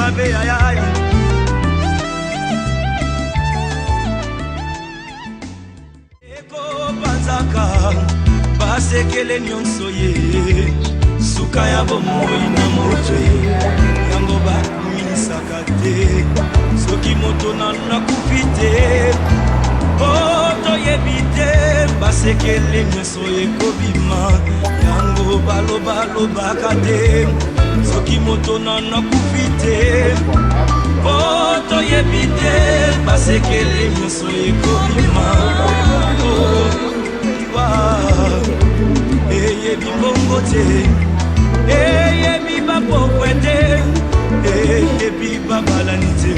mabe ayai eko banzaka basekele nyonso ye suka ya bomoi na moto yango bakumisaka te soki moto nakufi te toyebi te basekele nyonso ekobima yango balobalobaka te soki moto nakufi te toyebi te basekele nyonso ekobima eyebi mbongo te eyebi bapokwe te eyebi babalani te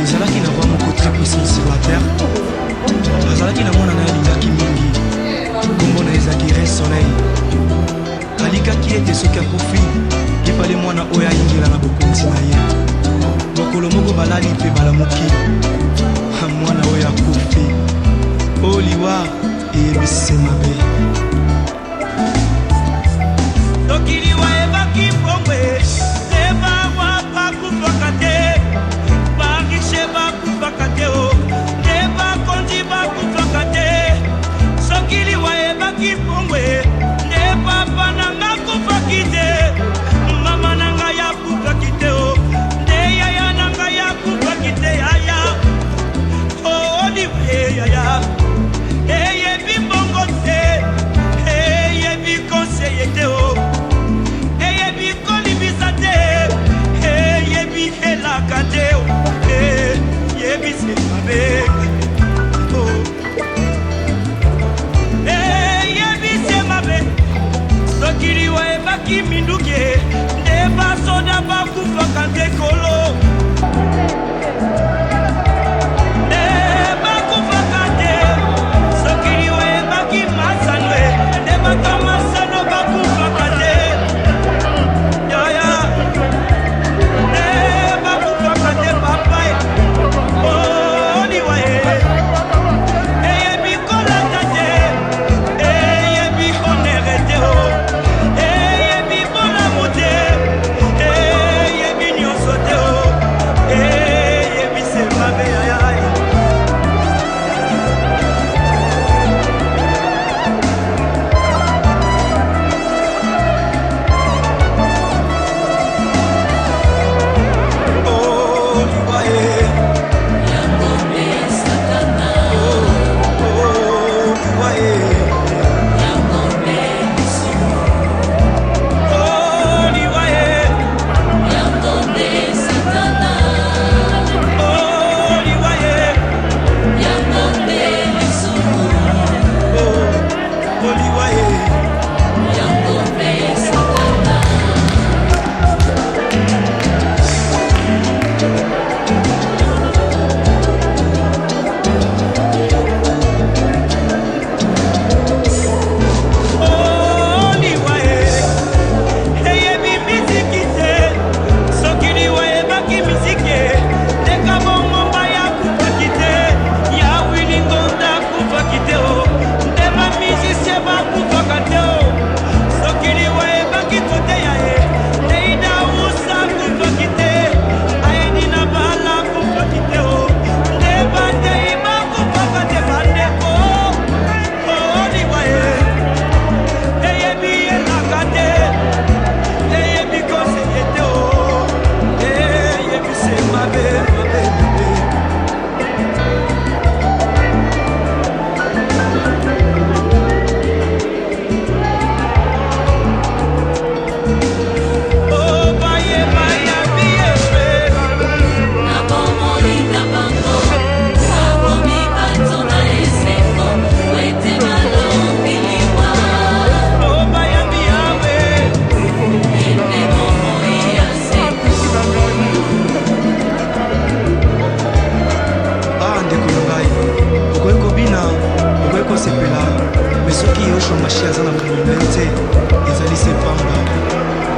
ezalaki na bwa moko très puissant sur la terre azalaki na mwana na ye alingaki mingi kombo na ezalaki Ray Soleil alikaki ete soki akufi epale mwana oyo ayingela na bokonzi na ye mokolo moko balali mpe balamuki mwana oyo akufi oyo liwa eyebisi mabe soki liwa ebaki mbongwe ebawa bakufaka te barishe bakufaka te nde bakonzi bakufaka te soki liwa ebaki mbongwe nde papa nanga kufaki te mama nanga yakufaki te nde yaya nanga yakufaki te yaya yaya eyebi mbongo te eyebi konseye te eyebi kolibisa te eyebi elaka te eyebi se mabe eyebi se mabe soki liwa ebaki minduki nde basoda bakufaka te kolo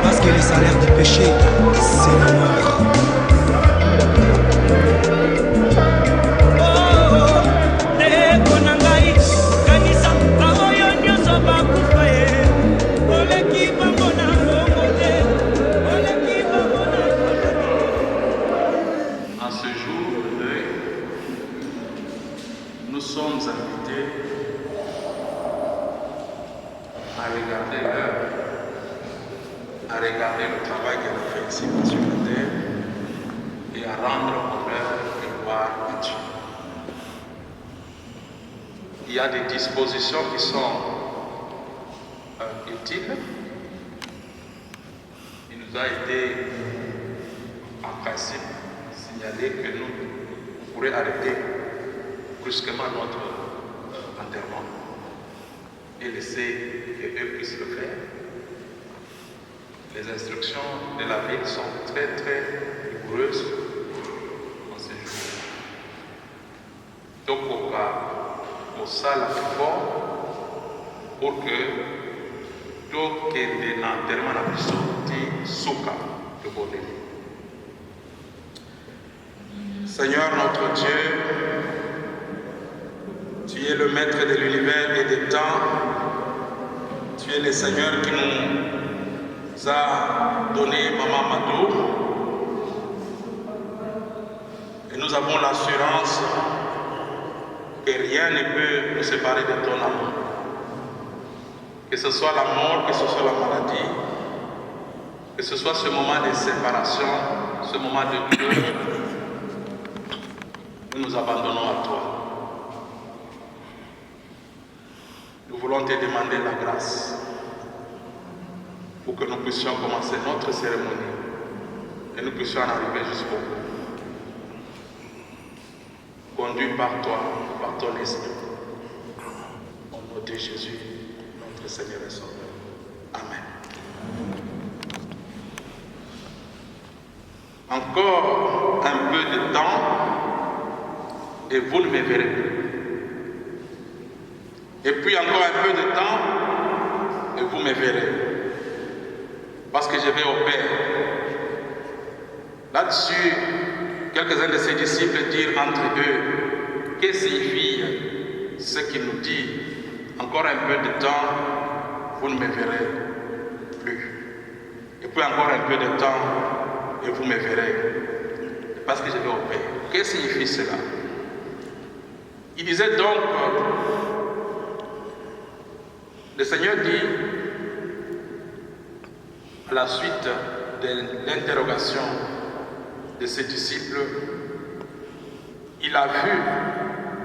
parce que le salaire du péché, c'est la mort. Kanisa, à regarder le travail qu'elle a fait ici sur la terre et à rendre honneur et gloire à Dieu. Il y a des dispositions qui sont utiles. Il nous a été, en principe, signalé que nous pourrions arrêter brusquement notre enterrement et laisser qu'eux puissent le faire. Les instructions de la ville sont très rigoureuses en ce jour. Donc, au salle fort pour que tout qui est dans l'enterrement n'a plus sorti souka de bonheur. Seigneur notre Dieu, tu es le maître de l'univers et des temps. Tu es le Seigneur qui nous a donné Maman Madou. Et nous avons l'assurance que rien ne peut nous séparer de ton amour. Que ce soit la mort, que ce soit la maladie, que ce soit ce moment de séparation, ce moment de douleur, nous nous abandonnons à toi. Nous voulons te demander la grâce pour que nous puissions commencer notre cérémonie et nous puissions en arriver jusqu'au bout. Conduit par toi, par ton esprit. Au nom de Jésus, notre Seigneur et Sauveur. Amen. Encore un peu de temps et vous ne me verrez plus. Et puis encore un peu de temps et vous me verrez. Parce que je vais au Père. Là-dessus, quelques-uns de ses disciples dirent entre eux, que signifie ce qu'il nous dit? Encore un peu de temps, vous ne me verrez plus. Et puis encore un peu de temps, et vous me verrez. Parce que je vais au Père. Que signifie cela? Il disait donc, le Seigneur dit, à la suite de l'interrogation de ses disciples, il a vu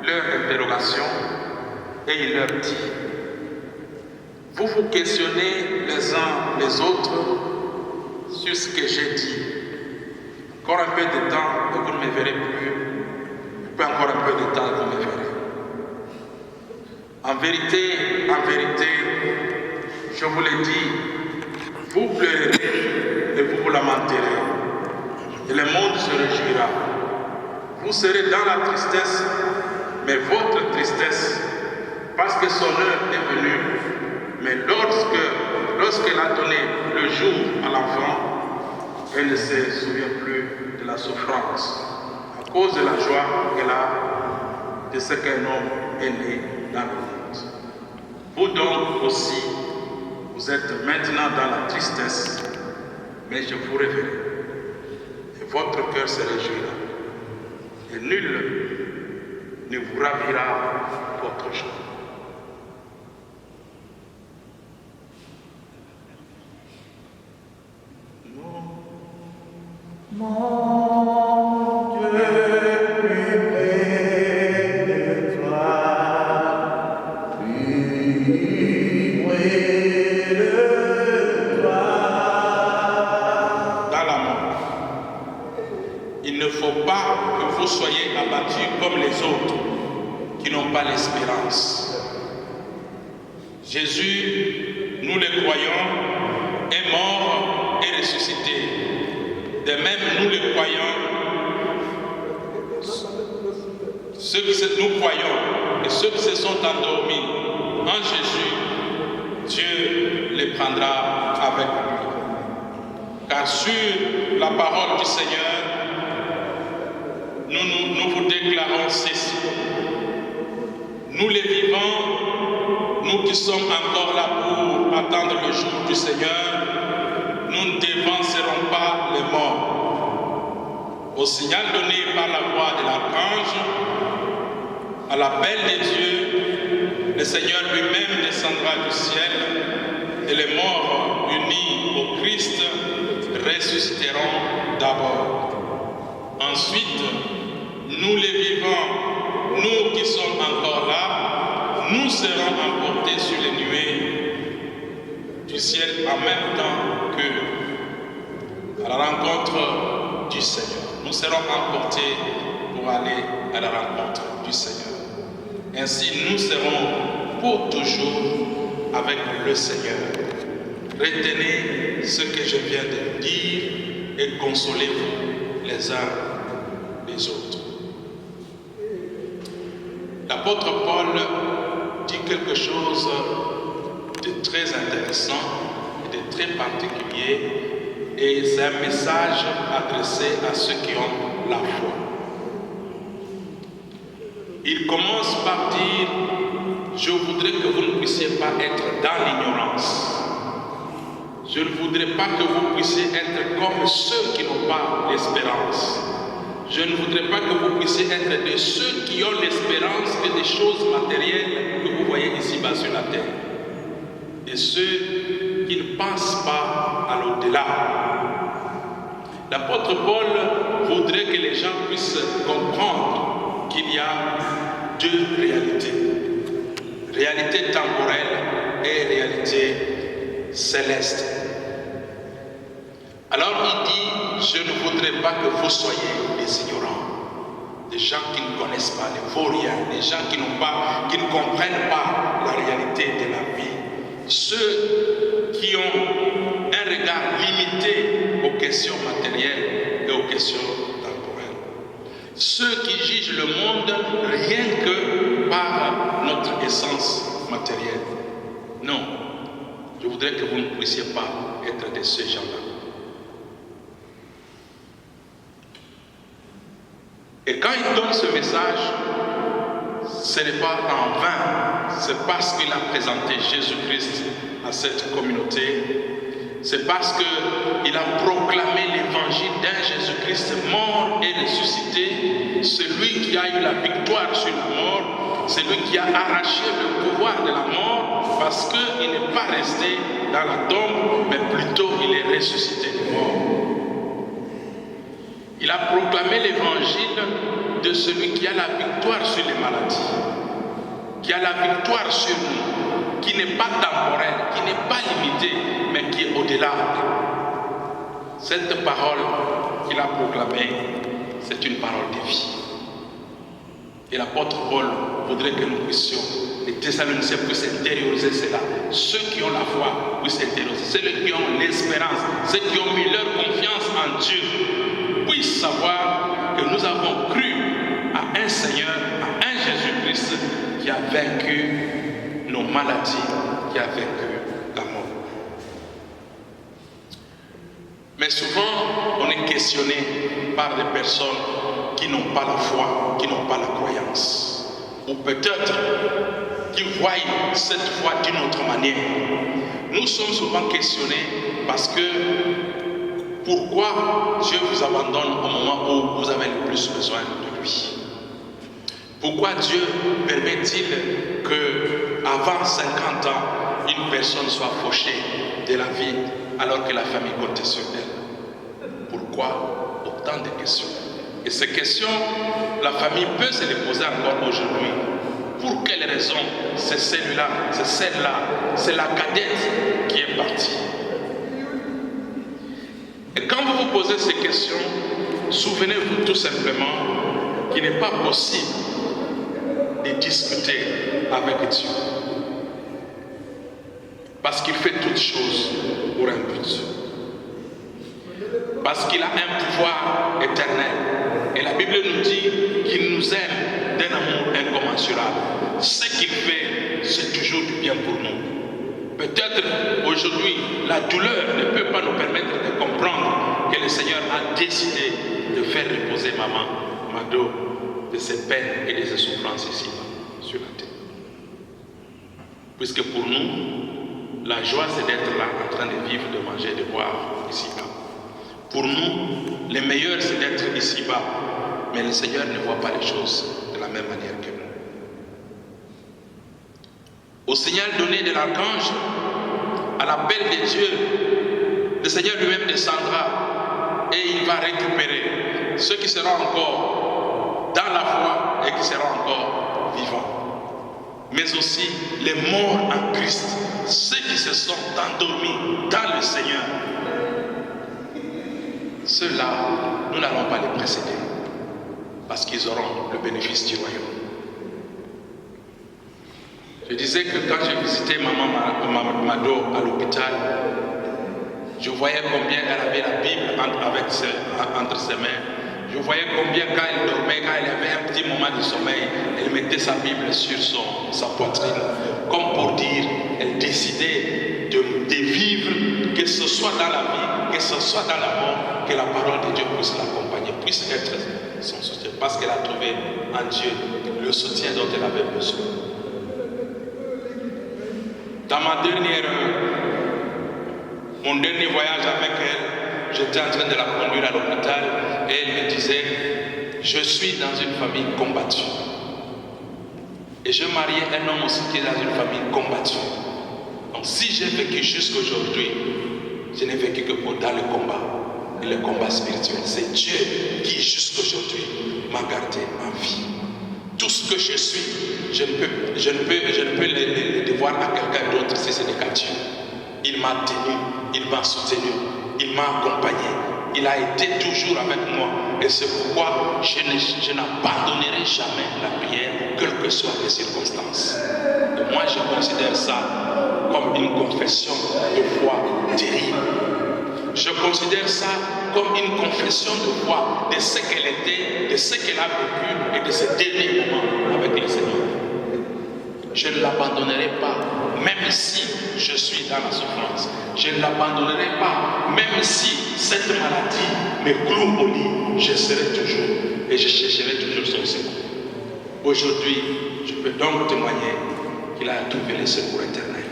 leur interrogation et il leur dit, vous vous questionnez les uns les autres sur ce que j'ai dit. Encore un peu de temps et vous ne me verrez plus. Et puis encore un peu de temps et vous me verrez. En vérité, je vous l'ai dit, vous pleurerez et vous vous lamenterez. Et le monde se réjouira. Vous serez dans la tristesse, mais votre tristesse, parce que son heure est venue, mais lorsqu'elle a donné le jour à l'enfant, elle ne se souvient plus de la souffrance, à cause de la joie qu'elle a de ce qu'un homme est né dans le monde. Vous donc aussi, vous êtes maintenant dans la tristesse, mais je vous révélerai. Et votre cœur se réjouira. Et nul ne vous ravira votre joie. Mon Dieu, plus près de toi, plus près de toi. Dans la mort, il ne faut pas que vous soyez abattus comme les autres qui n'ont pas l'espérance. Jésus, nous le croyons, est mort et ressuscité. De même, nous le croyons, ceux qui nous croyons et ceux qui se sont endormis en Jésus, Dieu les prendra avec lui. Car sur la parole du Seigneur, nous vous déclarons ceci. Nous les vivants, nous qui sommes encore là pour attendre le jour du Seigneur, nous ne dévancerons pas les morts. Au signal donné par la voix de l'archange, à l'appel de Dieu, le Seigneur lui-même descendra du ciel et les morts unis au Christ ressusciterons d'abord. Ensuite, nous les vivants, nous qui sommes encore là, nous serons emportés sur les nuées du ciel en même temps que à la rencontre du Seigneur. Nous serons emportés pour aller à la rencontre du Seigneur. Ainsi, nous serons pour toujours avec le Seigneur. Retenez ce que je viens de dire et consolez-vous les uns les autres. L'apôtre Paul dit quelque chose de très intéressant et de très particulier, et c'est un message adressé à ceux qui ont la foi. Il commence par dire: je voudrais que vous ne puissiez pas être dans l'ignorance. Je ne voudrais pas que vous puissiez être comme ceux qui n'ont pas l'espérance. Je ne voudrais pas que vous puissiez être de ceux qui ont l'espérance que des choses matérielles que vous voyez ici-bas sur la terre. Et ceux qui ne pensent pas à l'au-delà. L'apôtre Paul voudrait que les gens puissent comprendre qu'il y a deux réalités. Réalité temporelle et réalité céleste. Alors il dit: je ne voudrais pas que vous soyez des ignorants, des gens qui ne connaissent pas, des vauriens, des gens qui ne comprennent pas la réalité de la vie, ceux qui ont un regard limité aux questions matérielles et aux questions temporelles, ceux qui jugent le monde rien que par notre essence matérielle. Non, je voudrais que vous ne puissiez pas être de ces gens-là. Et quand il donne ce message, ce n'est pas en vain, c'est parce qu'il a présenté Jésus-Christ à cette communauté, c'est parce qu'il a proclamé l'évangile d'un Jésus-Christ mort et ressuscité, celui qui a eu la victoire sur la mort, celui qui a arraché le pouvoir de la mort, parce qu'il n'est pas resté dans la tombe, mais plutôt il est ressuscité de mort. Il a proclamé l'évangile de celui qui a la victoire sur les maladies, qui a la victoire sur nous, qui n'est pas temporel, qui n'est pas limité, mais qui est au-delà. Cette parole qu'il a proclamée, c'est une parole de vie. Et l'apôtre Paul voudrait que nous puissions, les Thessaloniciens puissent intérioriser cela. Ceux qui ont la foi puissent intérioriser. Ceux qui ont l'espérance, ceux qui ont mis leur confiance en Dieu, puissent savoir que nous avons cru à un Seigneur, à un Jésus-Christ qui a vaincu nos maladies, qui a vaincu la mort. Mais souvent, on est questionné par des personnes qui n'ont pas la foi, qui n'ont pas la croyance, ou peut-être qui voient cette foi d'une autre manière. Nous sommes souvent questionnés parce que pourquoi Dieu vous abandonne au moment où vous avez le plus besoin de lui? Pourquoi Dieu permet-il qu'avant 50 ans, une personne soit fauchée de la vie alors que la famille comptait sur elle? Pourquoi? Autant de questions. Et ces questions, la famille peut se les poser encore aujourd'hui. Pour quelle raison c'est celui-là, c'est celle-là, c'est la cadette qui est partie? Et quand vous vous posez ces questions, souvenez-vous tout simplement qu'il n'est pas possible de discuter avec Dieu. Parce qu'il fait toutes choses pour un but. Parce qu'il a un pouvoir éternel. Et la Bible nous dit qu'il nous aime d'un amour incommensurable. Ce qu'il fait, c'est toujours du bien pour nous. Peut-être aujourd'hui, la douleur ne peut pas nous permettre de comprendre que le Seigneur a décidé de faire reposer maman Mado de ses peines et de ses souffrances ici sur la terre. Puisque pour nous, la joie c'est d'être là en train de vivre, de manger, de boire ici-bas. Pour nous, le meilleur c'est d'être ici-bas. Mais le Seigneur ne voit pas les choses de la même manière que nous. Au signal donné de l'archange, à l'appel de Dieu, le Seigneur lui-même descendra et il va récupérer ceux qui seront encore dans la foi et qui seront encore vivants. Mais aussi les morts en Christ, ceux qui se sont endormis dans le Seigneur. Ceux-là, nous n'allons pas les précéder parce qu'ils auront le bénéfice du royaume. Je disais que quand j'ai visité maman Mado à l'hôpital, je voyais combien elle avait la Bible entre ses mains. Je voyais combien quand elle dormait, quand elle avait un petit moment de sommeil, elle mettait sa Bible sur sa poitrine. Comme pour dire, elle décidait de vivre, que ce soit dans la vie, que ce soit dans la mort, que la parole de Dieu puisse l'accompagner, puisse être son soutien. Parce qu'elle a trouvé en Dieu le soutien dont elle avait besoin. Dans mon dernier voyage avec elle, j'étais en train de la conduire à l'hôpital et elle me disait, je suis dans une famille combattue. Et je mariais un homme aussi qui est dans une famille combattue. Donc si j'ai vécu jusqu'à aujourd'hui, je n'ai vécu que dans le combat. Et le combat spirituel, c'est Dieu qui jusqu'à aujourd'hui m'a gardé en vie. Tout ce que je suis, je ne peux le devoir à quelqu'un d'autre si ce n'est qu'à Dieu. Il m'a tenu, il m'a soutenu, il m'a accompagné, il a été toujours avec moi. Et c'est pourquoi je n'abandonnerai jamais la prière, quelles que soient les circonstances. Et moi, je considère ça comme une confession de foi terrible. Je considère ça comme une confession de foi de ce qu'elle était, de ce qu'elle a vécu et de ses derniers moments avec le Seigneur. Je ne l'abandonnerai pas, même si je suis dans la souffrance. Je ne l'abandonnerai pas, même si cette maladie me cloue au lit. Je serai toujours et je chercherai toujours son secours. Aujourd'hui, je peux donc témoigner qu'il a trouvé le secours éternel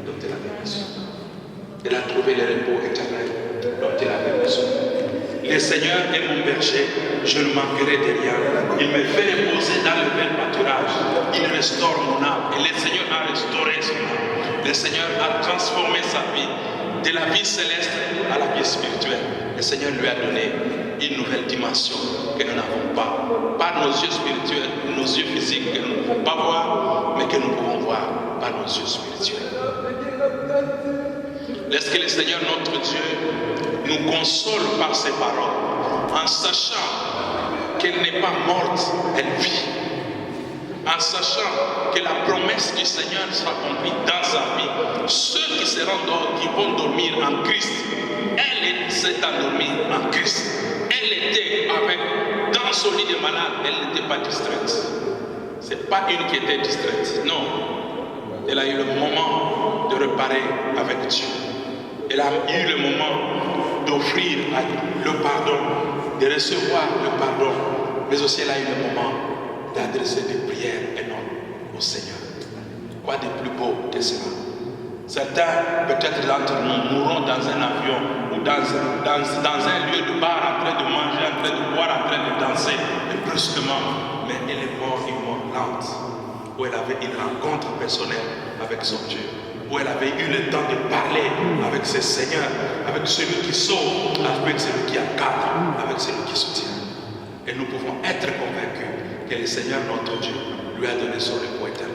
dont elle avait besoin. Elle a trouvé le repos éternel dont elle avait besoin. Le Seigneur est mon berger, je ne manquerai de rien. Il me fait reposer dans le vert pâturage. Il restaure mon âme. Et le Seigneur a restauré son âme. Le Seigneur a transformé sa vie de la vie céleste à la vie spirituelle. Le Seigneur lui a donné une nouvelle dimension que nous n'avons pas. Par nos yeux spirituels, nos yeux physiques que nous ne pouvons pas voir, mais que nous pouvons voir par nos yeux spirituels. Laisse que le Seigneur notre Dieu nous console par ses paroles, en sachant qu'elle n'est pas morte, elle vit. En sachant que la promesse du Seigneur sera accomplie dans sa vie. Ceux qui vont dormir en Christ, elle s'est endormie en Christ. Elle était dans son lit de malade, elle n'était pas distraite. Ce n'est pas une qui était distraite, non. Elle a eu le moment de réparer avec Dieu. Elle a eu le moment d'offrir le pardon, de recevoir le pardon, mais aussi elle a eu le moment d'adresser des prières énormes au Seigneur. Quoi de plus beau que cela? Certains, peut-être d'entre nous, mourront dans un avion ou dans un lieu de bar en train de manger, en train de boire, en train de danser, et brusquement, mais elle est morte une mort lente, où elle avait une rencontre personnelle avec son Dieu, où elle avait eu le temps de parler avec ses seigneurs, avec celui qui sauve, avec celui qui encadre, avec celui qui soutient. Et nous pouvons être convaincus que le Seigneur notre Dieu lui a donné son repos éternel.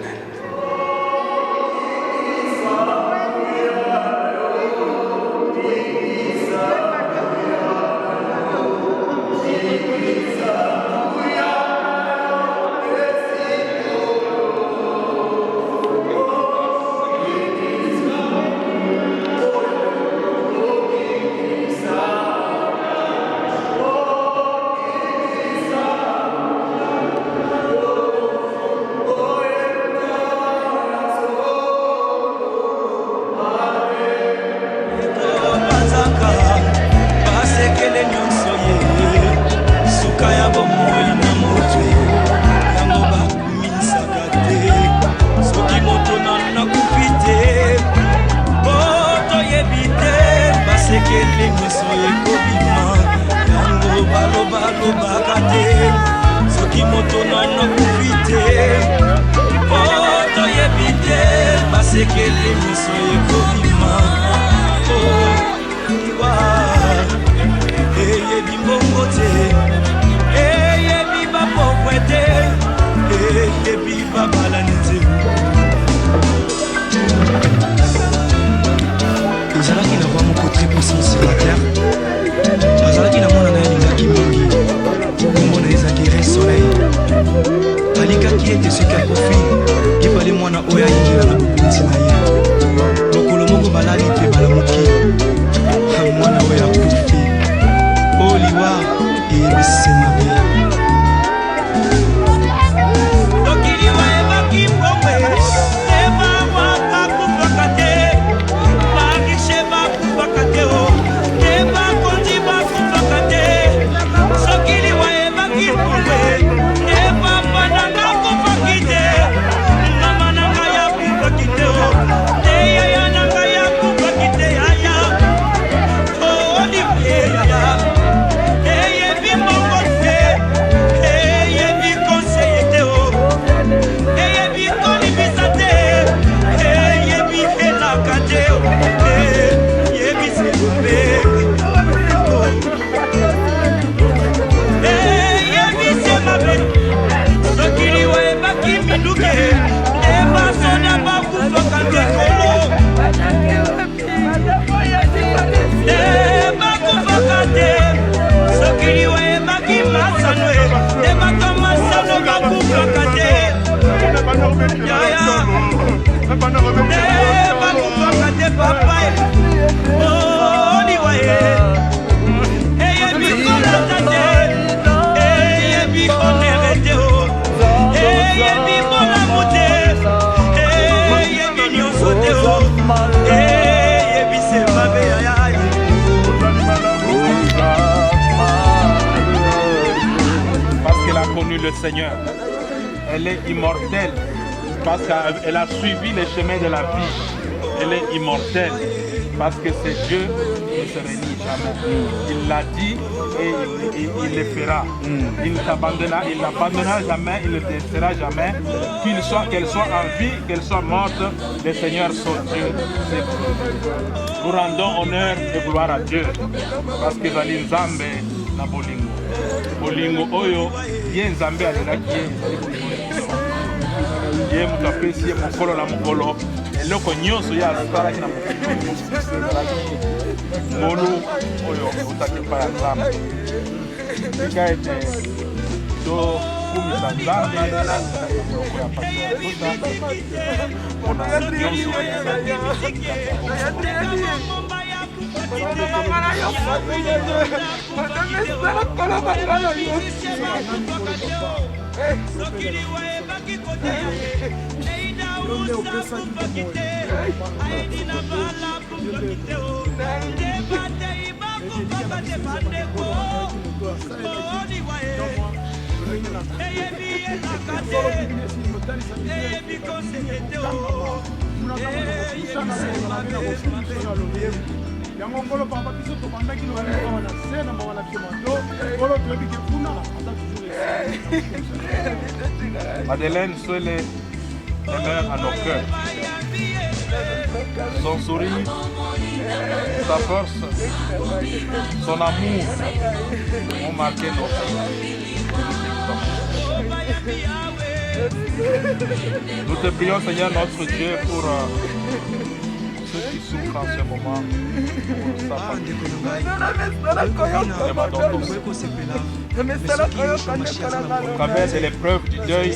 Hey, eyebisi mabe tokiliwa ebaki mbongwe eba wakakufaka te barishe bakufaka te o eba konzi bakufaka te sokiliwa ebaki mbongwe eba pananga kufaki te mama nanga ya kufaki te o eyaya nanga ya kufaki te yaya olive yaya eyebi mbongo te eyebi conseiller te o eyebi kolibisa te eyebi elaka te eyebi semabe eyebi semabe sokiliwa ebaki minduke ebasoda bakufaka te kolo bakufaka te sokiliwa ebaki masano ebaka masano bakufaka te yaya bakufaka te papa oliwa eyebi kolata te eyebi konere te o eyebi bolamu te eyebi nyonso te o eyebi semabe yaya Parce qu'elle a connu le Seigneur. Elle est immortelle. Parce qu'elle a suivi les chemins de la vie. Elle est immortelle. Parce que c'est Dieu qui ne se renie jamais. Il l'a dit et il le fera. Il n'abandonnera jamais, il ne laissera jamais. Qu'elle soit en vie, qu'elle soit morte, le Seigneur son Dieu. Nous rendons honneur et gloire à Dieu. Parce que Zali Nzambe na bolingo. Bolingo oyo, ye Nzambe alelaki ye ye moto apesi ye mokolo na mokolo eloko nyonso ye asalaki na mokolo ezalaki ngolu oyo otaki epai ya Nzambe tika ete tokumisa Nzambe na monoko ya paster Tota mpona nyonso oyo ezali Madeleine Souele demeure à nos cœurs. Son sourire, sa force, son amour ont marqué nos vies. Nous te prions, Seigneur notre Dieu, pour ceux qui souffrent en ce moment, pour sa famille. Au travers de l'épreuve du deuil,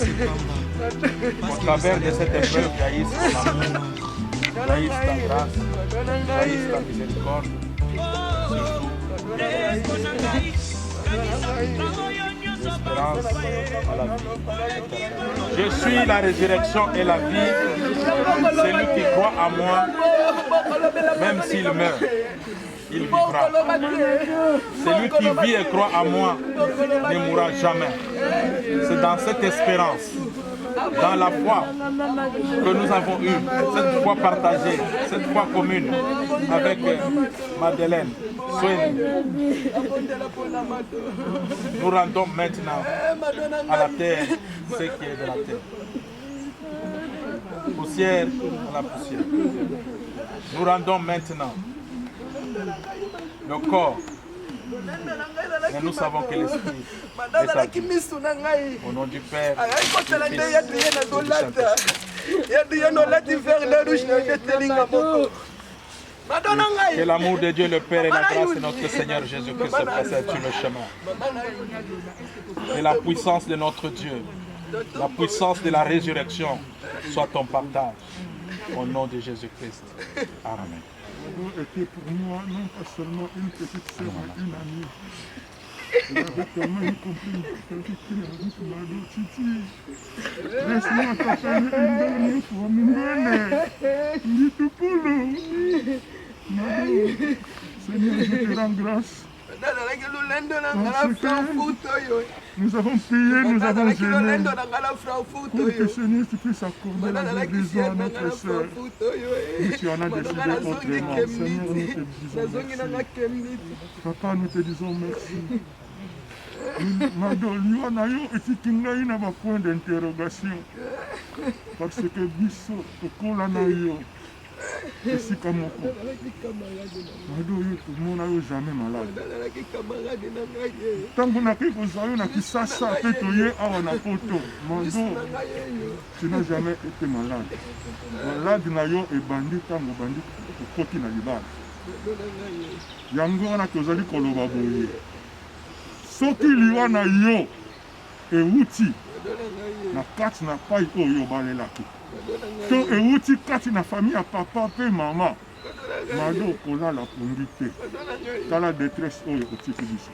au travers de cette épreuve, jaillisse ton amour, jaillisse ta grâce, jaillisse ta miséricorde. L'espérance à la vie. Je suis la résurrection et la vie. Celui qui croit en moi, même s'il meurt, il vivra. Celui qui vit et croit en moi ne mourra jamais. C'est dans cette espérance, dans la foi que nous avons eue, cette foi partagée, cette foi commune avec Madeleine Souele. Nous rendons maintenant à la terre ce qui est de la terre. Poussière à la poussière. Nous rendons maintenant le corps. Et nous savons que l'esprit est à vie. Au nom du Père, du Fils et du Saint-Esprit. Que l'amour de Dieu le Père et la grâce de notre Seigneur Jésus-Christ se précèdent sur le chemin. Et la puissance de notre Dieu, la puissance de la résurrection soit ton partage. Au nom de Jésus-Christ. Amen. Était pour moi non pas seulement une petite sœur, mais une amie. Tellement y compris Mado Titi. Laisse-moi t'appeler une dernière fois, mon bonnet. Dis tout pour nous. Mado, Seigneur, je te rends grâce. Nous avons prié, nous avons gêné pour que Seigneur tu puisses accorder la guérison à notre soeur. Mais tu en as décidé autrement. Seigneur, nous te disons merci. Papa, nous te disons merci. Mado, Liwanayo et Tingaï n'a pas point d'interrogation. Parce que Bisso, Kokolanayo, et Sikamoko. Mado, tout le monde n'a jamais malade. Tant qu'on a pris pour ça, on a qui ça, pétoyer à un apoto. Mado, tu n'as jamais été malade. Malade nayo et bandit, tant que bandit, au côté n'a pas. Yango, on a causé le colobaboye. Soki liwa na yo euti na kati na pai oyo balelaki to euti kati na famille ya papa pe mama Mado kozala pongi te tala détresse oyo otiki biso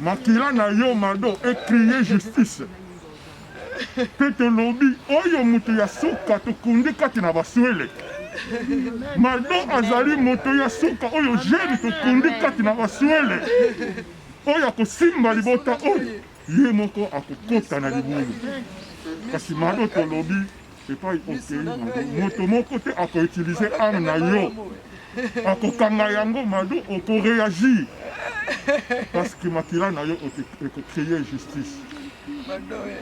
makila na yo Mado ekriye justice pe tolobi oyo moto ya suka tokundi kati na baswele Mado azali moto ya suka oyo jeune tokundi kati na baswele oyo akosimba libota oyo ye moko akokota na libulu kasi Mado tolobi epai okei moto moko te akoutilize arme na yo akokanga yango Mado okoreagir parce que makila na yo ekocréer justice.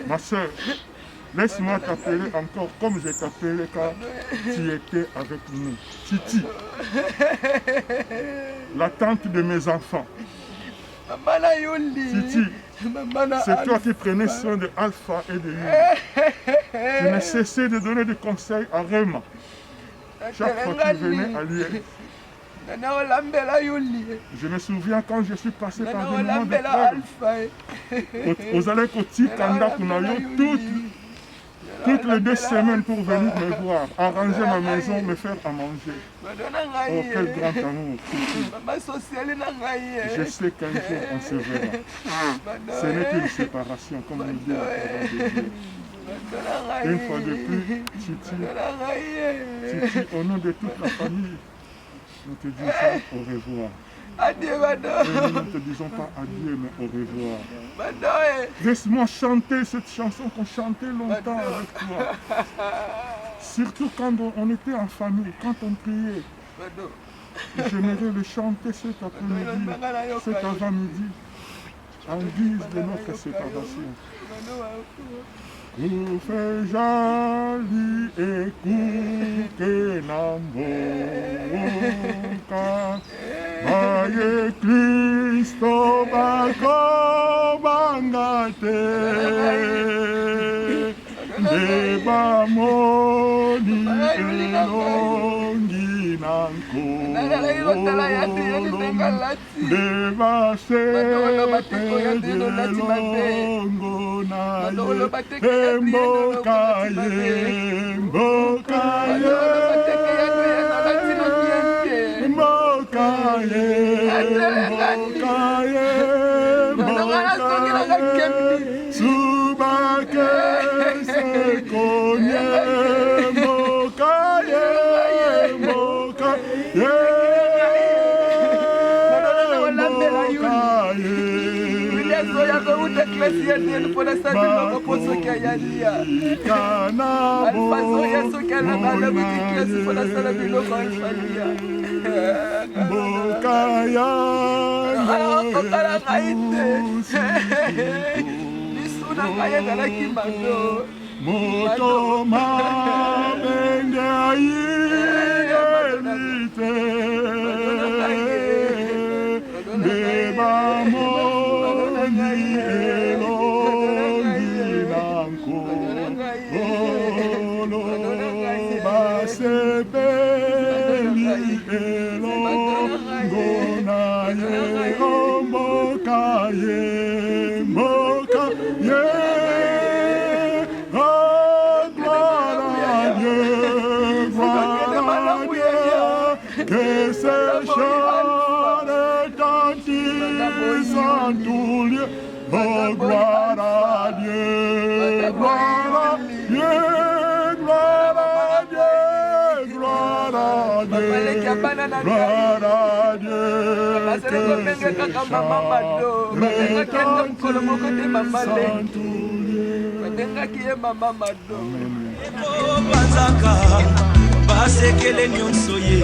Ma soeur, laisse-moi t'appeler encore comme je t'appelais quand tu étais avec nous. Titi, la tante de mes enfants. Titi, c'est toi qui prenais soin de Alpha et de Yuli. Tu n'as cessé de donner des conseils à Rema. Chaque fois que tu venais à lui. Je me souviens quand je suis passé par des moments de pleurs. Aux allées côtiques, toutes les 2 semaines pour venir me voir, arranger ma maison, me faire à manger. Oh, quel grand amour. Je sais qu'un jour on se verra. Ce n'est qu'une séparation, comme on dit la parole de Dieu. Une fois de plus, Titi, au nom de toute la famille, nous te disons au revoir. Adieu, Mado. Nous ne te disons pas adieu, mais au revoir. Laisse-moi chanter cette chanson qu'on chantait longtemps avec toi. Surtout quand on était en famille, quand on priait. J'aimerais le chanter cet après-midi, cet avant-midi, en guise de notre séparation. Ufejali ekuke namboka Maye Kristo bako bangate Deba moni elongi nanko Deba sepe delongo Mbokaye, Mbokaye, Mbokaye, Mbokaye, Mbokaye, Subake sekonye, Mbokaye, Mbokaye, Moto mabende ayelite Deba moni elongi nanko Olo basepeli elongo naye Mbokaye, Mbokaye que ce chant retentit tout lieu. Oh, gloire à Dieu, gloire à Dieu, gloire à Dieu, gloire à Dieu, gloire à Dieu, que banzaka basekele nyonso ye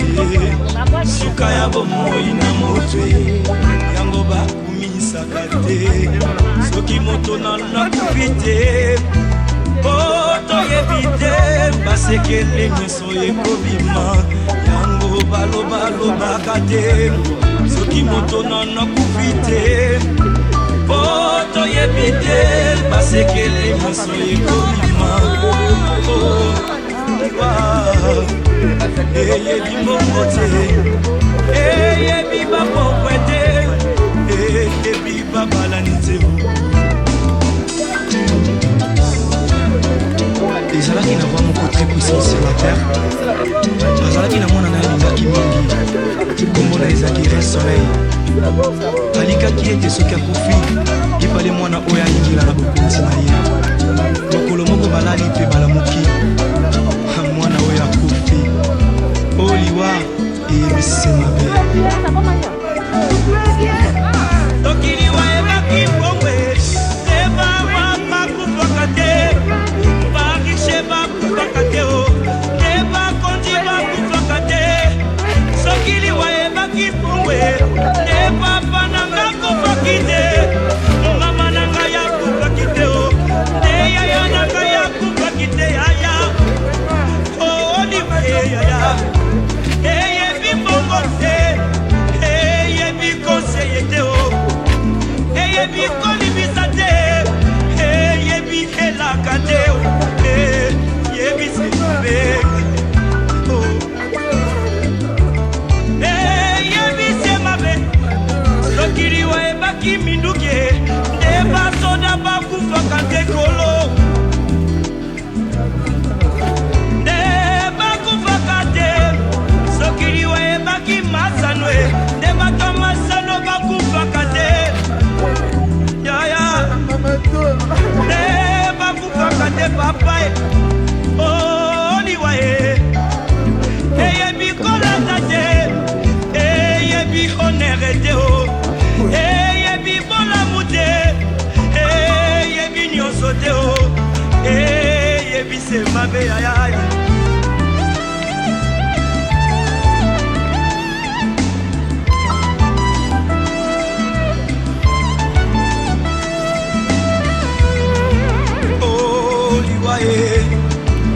suka ya bomoi na motwe yango bakumisaka te soki moto nakufi te toyebi te basekele nyonso ekobima yango balobalobaka te soki moto nakufi te toyebi te basekele nyonso ekobima eyebi mbongo te eyebi bapokwe te eyebi babalani te ezalaki na roi moko très puissant sur la terre azalaki na mwana na ye alingaki mingi kombo na ezalaki re soleil alikaki ete soki akufi epale mwana oyo alingila na bokonzi na ye mokolo moko balali mpe balamuki mwana oyo akufi oyo liwa eyebisi mabe soki liwa ebaki mbongwe ebaba bakufaka te barishe bakufaka te ebakonzi bakufaka te soki liwa ebaki mbongwe ebaba nanga kufaki te mama nanga yakufaki te yaya nanga yakufaki te yaya yaya eyebi mbongo te eyebi konseye te eyebi kolibisa te eyebi elaka te eyebi semabe eyebi semabe soki liwa ebaki minduki nde basoda bakufaka te kolo masanwe nde bato masano bakufaka te yaya nde bakufaka te papa oliwa ye eyebi kolata te eyebi honere te eyebi bolamu te eyebi nyonso te eyebi semabe yayaya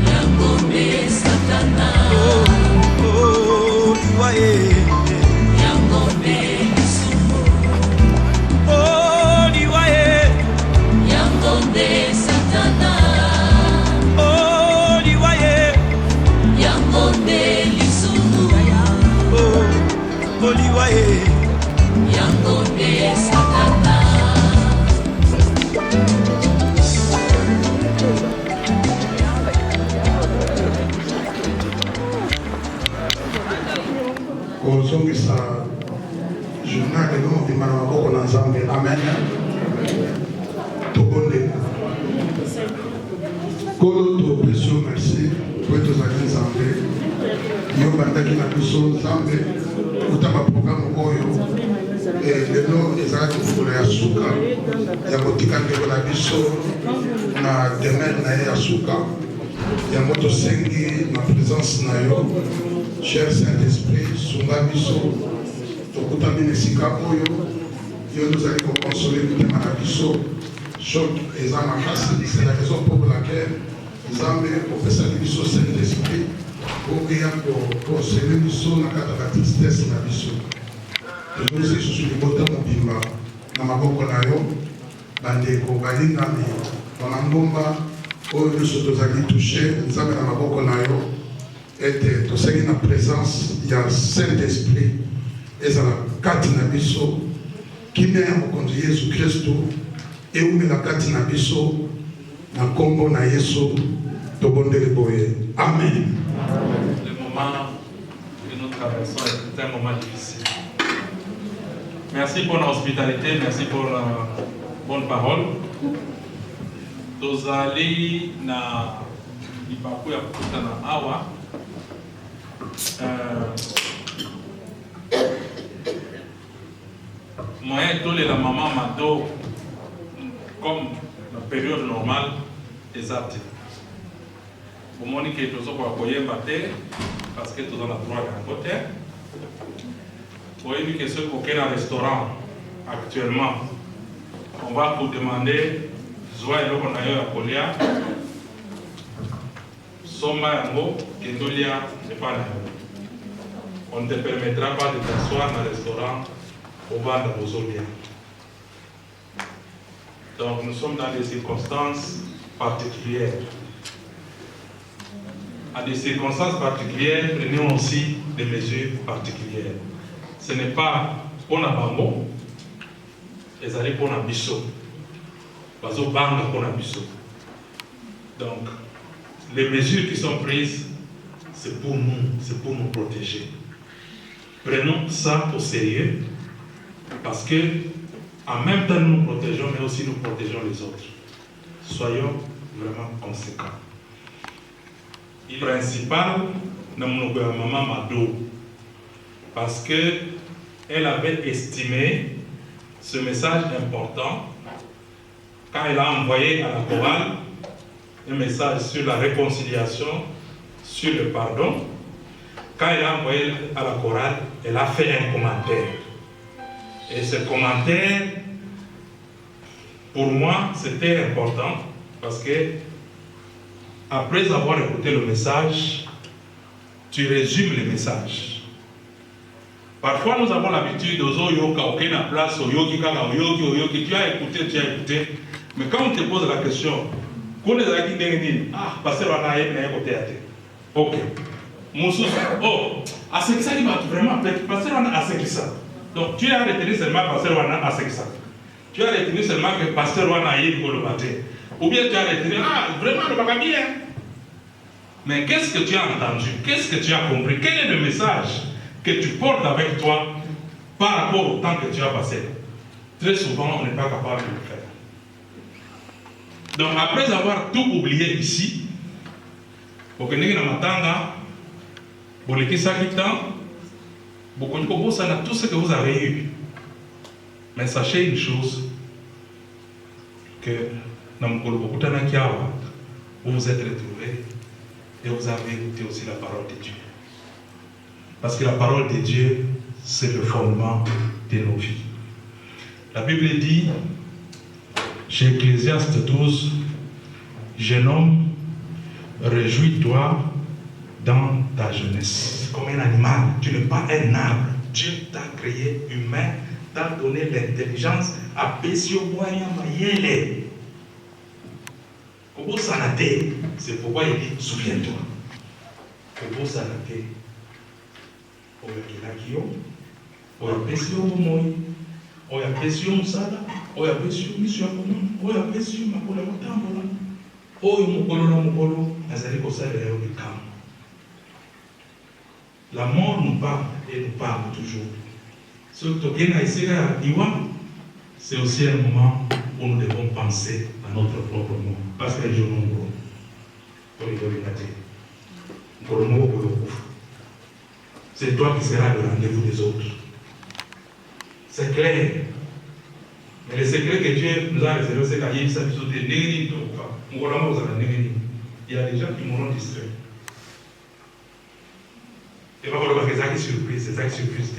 Yangombe Satana Yangombe Sumo Yangombe Satana Yangombe Lisumu Yangombe Satana kozongisa journal lelo mobimba na maboko na nzambe amen tobonde kolo topesi yo merci po tozali nzambe yo bandaki na biso nzambe kuta baprogramme oyo lelo ezalaki mokolo ya suka ya kotika ndeko na biso na demeure na ye ya suka yango tosengi na présence na yo cher Saint-Esprit, sunga biso, tokutami nesika oyo, yo nous allons consoler nous na biso, choc et makasi, c'est la raison pour laquelle Nzambe opesa biso Saint-Esprit, pour consoler biso na kata la tristesse na biso. Nous sommes sur le bota mobimba, na maboko na yo, bandeko balingami, na ngomba oyo biso tozali touché, Nzambe na maboko na yo. Ete tosengi na présence ya Saint-Esprit ezala kati na biso kimia ya mokonzi Yesu Kristo eumela kati na biso na kombo na Yesu tobondeli boye amen. Le moment que nous traversons est un moment difficile. Merci pour l'hospitalité, merci pour la bonne parole. Tozali na lipaku ya kukuta na awa. Moyen tous les la maman Mado comme la période normale des actes. Pour moi, que tous ceux parce que tous on a droit à un côté. Pour lui que ceux qui ont un restaurant actuellement, on va vous demander soit le qu'on a eu à Kolia, Soma Yango, Kendolia, n'est pas là. On ne te permettra pas de t'asseoir dans le restaurant au bar de Bozobia. Donc nous sommes dans des circonstances particulières. À des circonstances particulières, prenons aussi des mesures particulières. Ce n'est pas pour la bango, les allées pour la bisso. Parce que banga pour la bisso. Donc, les mesures qui sont prises, c'est pour nous protéger. Prenons ça au sérieux, parce que en même temps nous nous protégeons, mais aussi nous protégeons les autres. Soyons vraiment conséquents. Le principal, c'est maman Mado, parce qu'elle avait estimé ce message important quand elle a envoyé à la chorale un message sur la réconciliation, sur le pardon. Quand elle a envoyé à la chorale, elle a fait un commentaire. Et ce commentaire, pour moi, c'était important parce que après avoir écouté le message, tu résumes le message. Parfois, nous avons l'habitude de place, tu as écouté. Mais quand on te pose la question, pasteur ok. Oh, à ce que ça dit vraiment, pasteur à ce que ça. Donc, tu as retenu seulement pasteur à ce que ça. Tu as retenu seulement que pasteur a eu pour le matin. Ou bien tu as retenu, vraiment, le bagage. Mais qu'est-ce que tu as entendu? Qu'est-ce que tu as compris? Quel est le message que tu portes avec toi par rapport au temps que tu as passé? Très souvent, on n'est pas capable de le faire. Donc, après avoir tout oublié ici, pour que nous tout ce que vous avez eu. Mais sachez une chose, que vous vous êtes retrouvés et vous avez écouté aussi la parole de Dieu. Parce que la parole de Dieu, c'est le fondement de nos vies. La Bible dit, chez Ecclésiaste 12, jeune homme, réjouis-toi dans ta jeunesse. Comme un animal, tu n'es pas un arbre. Dieu t'a créé humain, t'a donné l'intelligence à c'est pourquoi il dit souviens-toi. La mort nous parle et nous parle toujours. C'est aussi un moment où nous devons penser à notre propre mort. Parce que je c'est toi qui seras le rendez-vous des autres. C'est clair. Mais le secret que Dieu nous a réservé, c'est qu'il y a des gens qui m'auront distrait. Et pas pour que ça qui surprise, c'est ça qui surprise.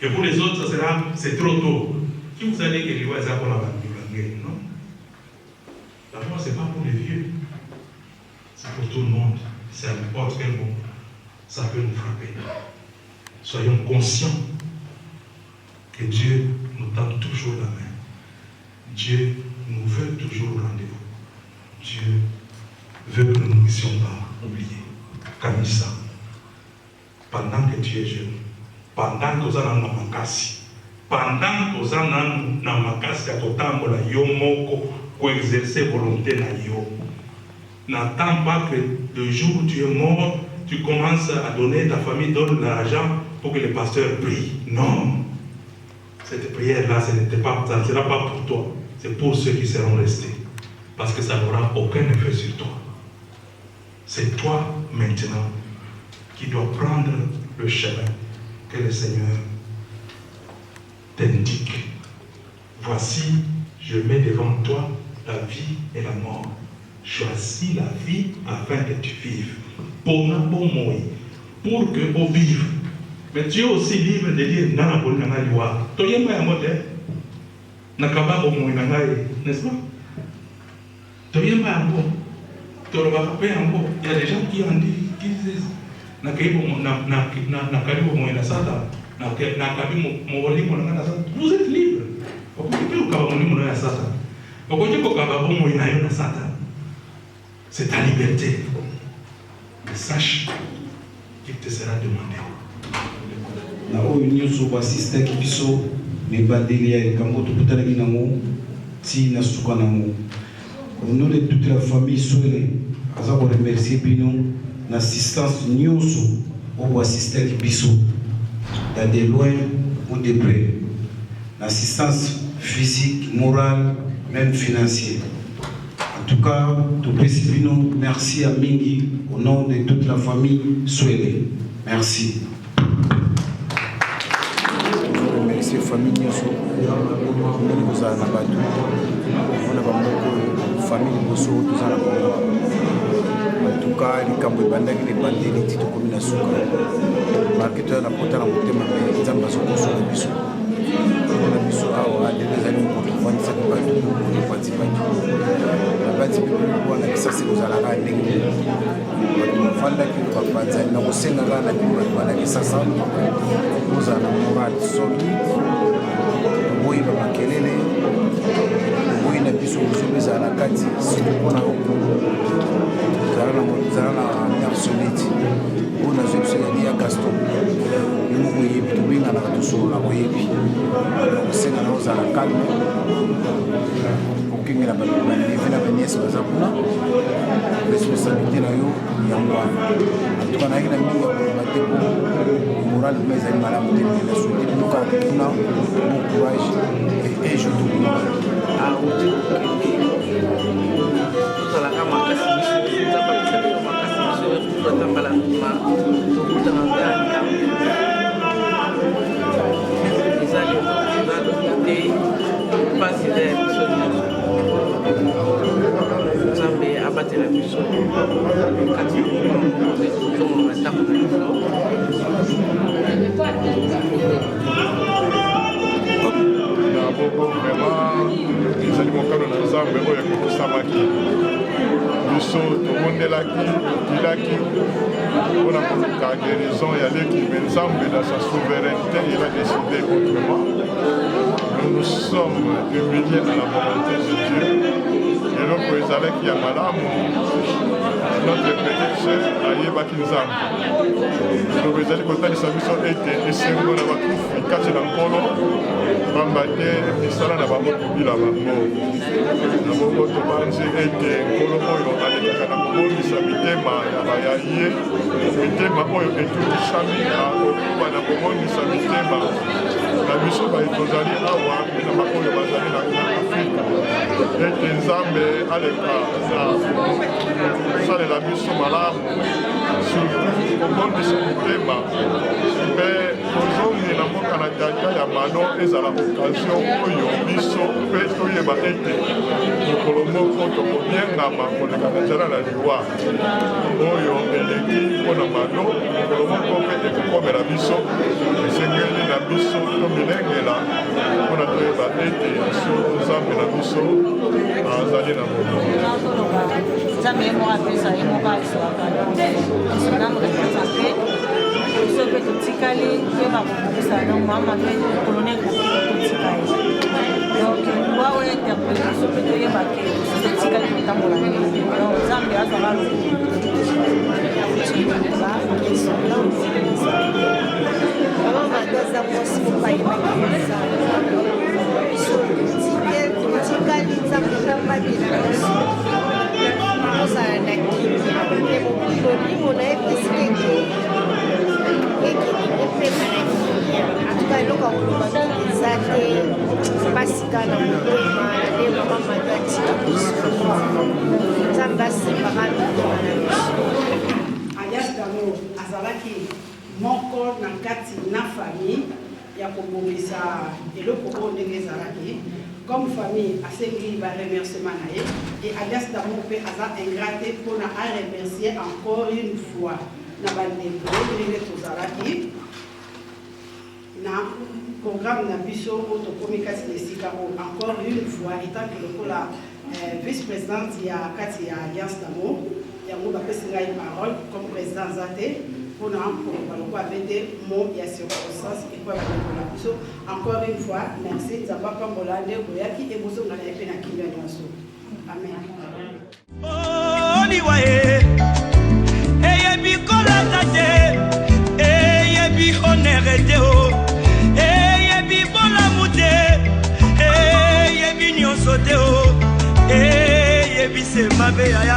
Et pour les autres, ça sera, c'est trop tôt. Qui vous a dit que les voix pour la banque? Non. La mort, ce n'est pas pour les vieux. C'est pour tout le monde. C'est à n'importe quel moment. Ça peut nous frapper. Soyons conscients que Dieu nous tend toujours la main. Dieu nous veut toujours au rendez-vous. Dieu veut que nous ne puissions pas oublier. Kamisa, pendant que tu es jeune, pendant que tu as un makasi, pendant que tu as un makasi, tu as exercer volonté na yo. N'attends pas que le jour où tu es mort, tu commences à donner, ta famille donne l'argent pour que le pasteur prie. Non. Cette prière-là, ça ne sera pas pour toi, c'est pour ceux qui seront restés. Parce que ça n'aura aucun effet sur toi. C'est toi maintenant qui dois prendre le chemin que le Seigneur t'indique. Voici, je mets devant toi la vie et la mort. Choisis la vie afin que tu vives. Pour que tu vives. Mais tu es aussi libre de dire Nana Bolnanga Liwa. Toyema Yamote. Nakaba Bomoinangaye, n'est-ce pas? Toyema Yambo. Torobape Yambo. Il y a des gens qui ont dit, qui disent Nakari Bomoina Sata. Nakabi Mowali Monanga Sata. Vous êtes libre. C'est ta liberté. Mais sache qu'il te sera demandé. Na oyo nyonso basistaki biso mibandeli ya likambo tokutanaki nango ti na suka nango. Au nom de toute la famille Swele, aza koremercier bino na assistance nyonso oyo basistaki biso da de loin ou de près. L'assistance physique, morale, même financière. En tout cas, merci à Mingi au nom de toute la famille Swele. Merci. Je remercie la famille Nyoso. Nous avons la famille Nyoso, nous avons en tout cas, les Cambouis Bandaki, les bandits, les titres comme la Souka. Marquez-toi la porte à la montée, mais ils ont besoin de se reposer. On a vu ça à des années pour trouver ça qui va tout pour les participants. La bâtie pour la ça c'est aux alarmes négligés. On va faire que le papa ça n'a pas sénat là la pour la ça ça. Nous avons moral solide. Oui va makelele. Oui na biso nous à la kati si on a na absolute. On a vu ça il y a Gaston. Nous voyons tout bien dans la tout la voyez puis c'est dans nos à la calme pour qu'il y ait la venir sur ça pour la responsabilité là yo yangwa en tout cas na ina mingi pour moral mais elle m'a ramené la souhaiter nous quand on a bon courage et je tout à outil tout la kama kasi nous avons pas fait makasi nous avons pas la Zambe abattre la mission. ezali mokano na nzambe oyo ekokosamaki biso tomondelaki tokilaki mpona koluka guérison ya leki me nzambe na sa souveraineté il a décidé autrement. Nous nous sommes humiliés à la volonté de Dieu eloko ezalaki ya malamu notre petite sœur ayebaki nzambe eloko ezali kotalisa biso ete esengo na bakufi kati na nkolo pamba te misala na bango kobila bango na bongo tobanzi ete nkolo oyo alekaka na kobongisa mitema ya bayaye mitema oyo etutisami na kokuba na kobongisa mitema na biso baye tozali awa na baoyo bazali na afrika ete nzambe aleka na kosalela biso malamu surtout kobongisa mitema mpe kozongi na mboka na tata ya mano ezala occasion oyo biso mpe toyeba ete mokolo moko tokobengama koleka na nzela na liwa oyo eleki mpona mano mokolo moko mpe ekokomela biso esengeli na biso tomilengela mpona toyeba ete so nzambe na biso azali na moto nzambe ye moko apesa ye moko asolaka ntango représente biso mpe totikali toyeba kokokisa donc mama mpe colonel kokiki totika ye donc lwa oyo interprete biso mpe toyeba ke totikali kotambola ndenge donc nzambe azwaka baza mwasi mopayimakisa biso totikali nzambe nambabila biso ozala na kimia te molimo na ye pesikeke ekini epema na kimia atuka eloko akoloba mingi eza te esika na motema na nde mama mado atika biso nzambe asepaka mitema na biso. Alias Damo azalaki moko na kati na famille ya kobongisa eloko oyo ndenge ezalaki comme famille asengi baremerciement na ye et Alias Damo mpe aza ingrate mpona aremercier encore une fois na bandeko ndenge tozalaki na programme na biso oyo tokomi kati na esika oyo encore une fois etant que lokola vice-présidente ya kati ya Alliance Damo yango bapesi ngai parole comme président za te mpona baloko avete mot ya circonstance ekwa bandeko na biso encore une fois merci nzambe apambola nde boyaki ebozonga na ye mpe na kimia nyonso amen. Oliwa eyebi kolata te eyebi honere te o eyebi bolamu te eyebi nyonso te o eyebi se mabe yaya